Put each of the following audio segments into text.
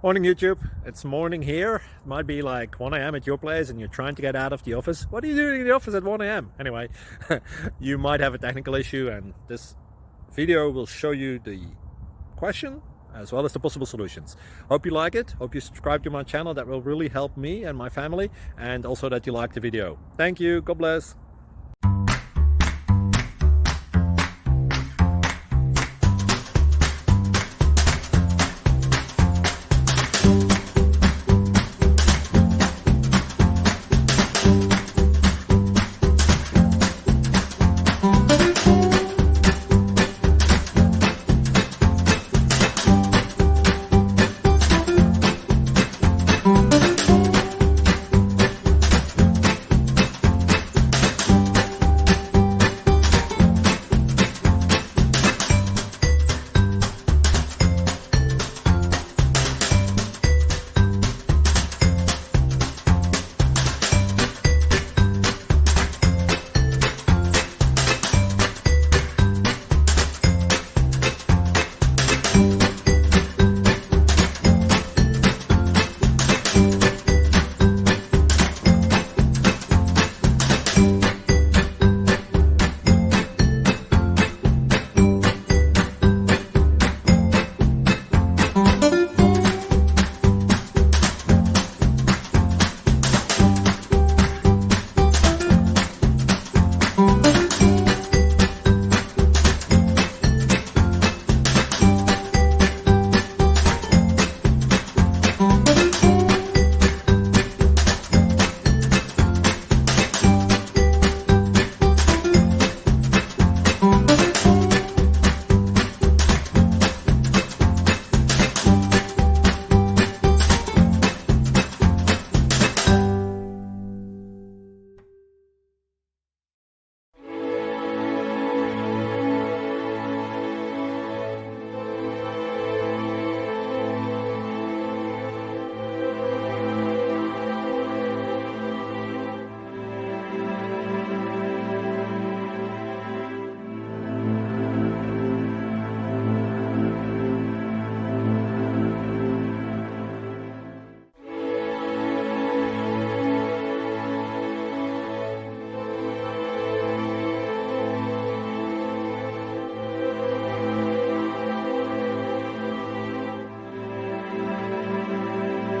Morning YouTube, it's morning here. It might be like 1 a.m. at your place and you're trying to get out of the office. What are you doing in the office at 1 a.m.? Anyway, you might have a technical issue and this video will show you the question as well as the possible solutions. Hope you like it, hope you subscribe to my channel. That will really help me and my family, and also that you like the video. Thank you, God bless.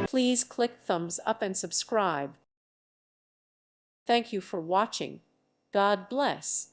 Please click thumbs up and subscribe. Thank you for watching. God bless.